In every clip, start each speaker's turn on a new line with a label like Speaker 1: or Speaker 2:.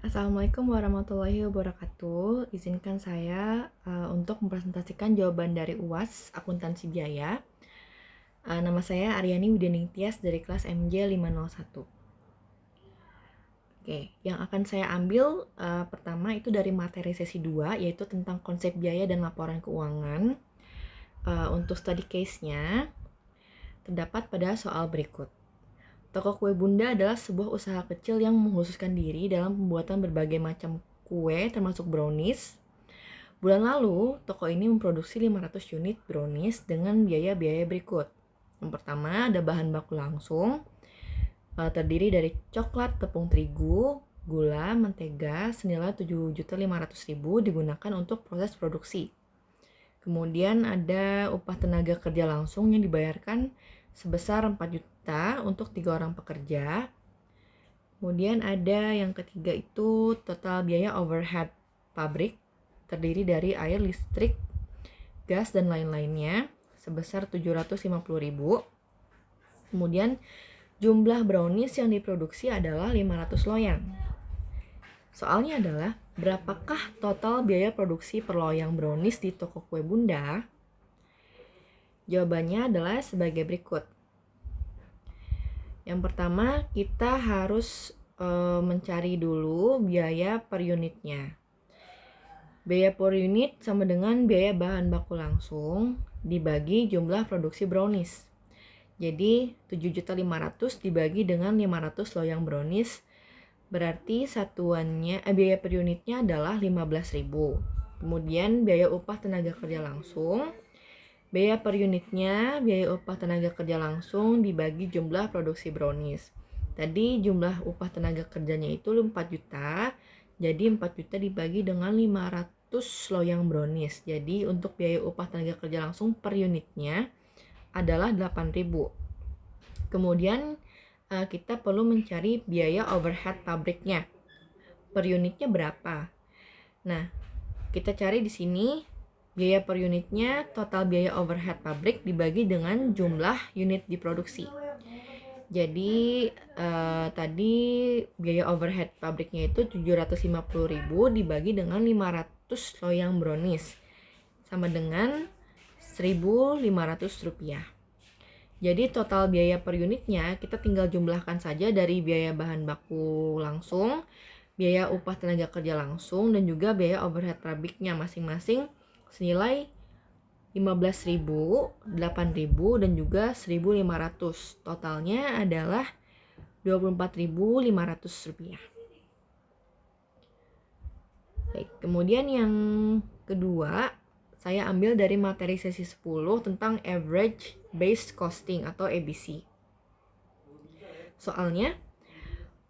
Speaker 1: Assalamualaikum warahmatullahi wabarakatuh. Izinkan saya untuk mempresentasikan jawaban dari UAS Akuntansi Biaya. Nama saya Aryani Widianing Tias dari kelas MJ 501. Oke, yang akan saya ambil pertama itu dari materi sesi 2, yaitu tentang konsep biaya dan laporan keuangan. Untuk study case-nya terdapat pada soal berikut. Toko kue Bunda adalah sebuah usaha kecil yang mengkhususkan diri dalam pembuatan berbagai macam kue termasuk brownies. Bulan lalu, toko ini memproduksi 500 unit brownies dengan biaya-biaya berikut. Yang pertama, ada bahan baku langsung, terdiri dari coklat, tepung terigu, gula, mentega senilai 7.500.000 digunakan untuk proses produksi. Kemudian ada upah tenaga kerja langsung yang dibayarkan sebesar 4 juta untuk 3 orang pekerja. Kemudian ada yang ketiga itu total biaya overhead pabrik terdiri dari air, listrik, gas, dan lain-lainnya sebesar 750.000. Kemudian jumlah brownies yang diproduksi adalah 500 loyang. Soalnya adalah, berapakah total biaya produksi per loyang brownies di toko kue Bunda? Jawabannya adalah sebagai berikut. Yang pertama, kita harus mencari dulu biaya per unitnya. Biaya per unit sama dengan biaya bahan baku langsung dibagi jumlah produksi brownies. Jadi 7.500.000 dibagi dengan 500 loyang brownies, berarti satuannya biaya per unitnya adalah 15.000. Kemudian biaya upah tenaga kerja langsung, biaya per unitnya biaya upah tenaga kerja langsung dibagi jumlah produksi brownies. Tadi jumlah upah tenaga kerjanya itu 4 juta, jadi 4 juta dibagi dengan 500 loyang brownies. Jadi untuk biaya upah tenaga kerja langsung per unitnya adalah 8.000. Kemudian kita perlu mencari biaya overhead pabriknya. Per unitnya berapa? Nah, kita cari di sini biaya per unitnya, total biaya overhead pabrik dibagi dengan jumlah unit diproduksi. Jadi tadi biaya overhead pabriknya itu 750.000 dibagi dengan 500 loyang brownies sama dengan 1.500 rupiah. Jadi total biaya per unitnya kita tinggal jumlahkan saja dari biaya bahan baku langsung, biaya upah tenaga kerja langsung, dan juga biaya overhead pabriknya masing-masing senilai 15.000, 8.000, dan juga 1.500. Totalnya adalah 24.500 rupiah. Baik, kemudian yang kedua, saya ambil dari materi sesi 10 tentang Average Based Costing atau ABC. Soalnya,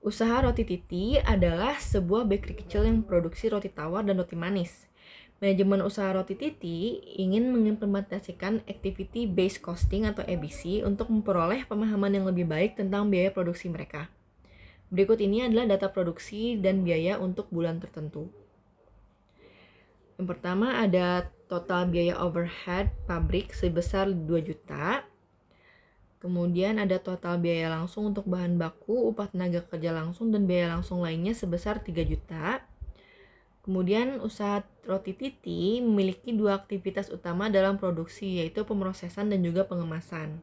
Speaker 1: usaha roti titi adalah sebuah bakery kecil yang produksi roti tawar dan roti manis. Manajemen usaha roti titi ingin mengimplementasikan Activity Based Costing atau ABC untuk memperoleh pemahaman yang lebih baik tentang biaya produksi mereka. Berikut ini adalah data produksi dan biaya untuk bulan tertentu. Yang pertama ada total biaya overhead pabrik sebesar 2 juta. Kemudian ada total biaya langsung untuk bahan baku, upah tenaga kerja langsung, dan biaya langsung lainnya sebesar 3 juta. Kemudian usaha roti titi memiliki dua aktivitas utama dalam produksi, yaitu pemrosesan dan juga pengemasan.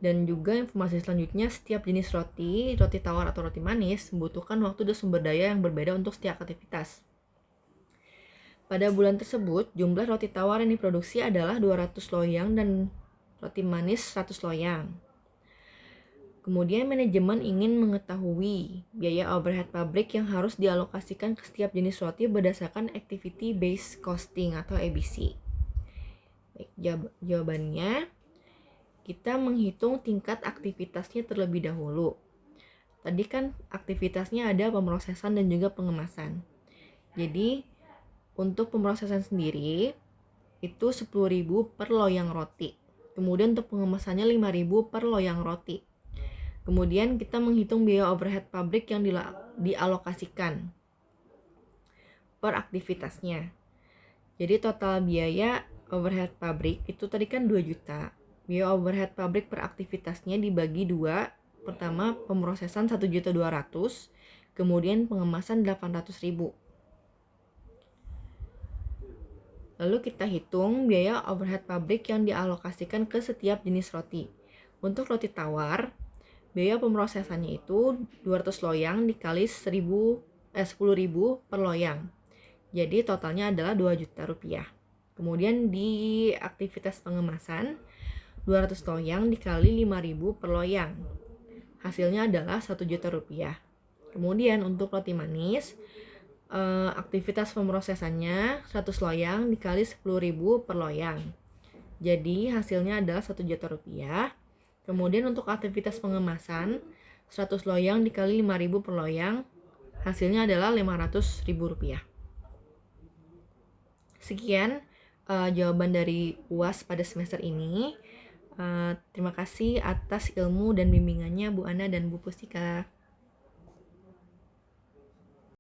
Speaker 1: Dan juga informasi selanjutnya, setiap jenis roti, roti tawar atau roti manis, membutuhkan waktu dan sumber daya yang berbeda untuk setiap aktivitas. Pada bulan tersebut, jumlah roti tawar yang diproduksi adalah 200 loyang dan roti manis 100 loyang. Kemudian manajemen ingin mengetahui biaya overhead pabrik yang harus dialokasikan ke setiap jenis roti berdasarkan Activity Based Costing atau ABC. Baik, jawabannya, kita menghitung tingkat aktivitasnya terlebih dahulu. Tadi kan aktivitasnya ada pemrosesan dan juga pengemasan. Jadi untuk pemrosesan sendiri itu 10.000 per loyang roti. Kemudian untuk pengemasannya 5.000 per loyang roti. Kemudian kita menghitung biaya overhead pabrik yang dialokasikan per aktivitasnya. Jadi total biaya overhead pabrik itu tadi kan 2 juta. Biaya overhead pabrik per aktivitasnya dibagi 2. Pertama pemrosesan 1.200.000, Kemudian pengemasan 800.000. Lalu kita hitung biaya overhead pabrik yang dialokasikan ke setiap jenis roti. Untuk roti tawar, biaya pemrosesannya itu 200 loyang dikali 10.000 per loyang. Jadi totalnya adalah 2 juta rupiah. Kemudian di aktivitas pengemasan, 200 loyang dikali 5.000 per loyang. Hasilnya adalah 1 juta rupiah. Kemudian untuk roti manis, aktivitas pemrosesannya 100 loyang dikali 10.000 per loyang. Jadi hasilnya adalah 1 juta rupiah. Kemudian untuk aktivitas pengemasan 100 loyang dikali 5.000 per loyang, hasilnya adalah 500.000 rupiah. Sekian jawaban dari UAS pada semester ini. Terima kasih atas ilmu dan bimbingannya Bu Ana dan Bu Pustika.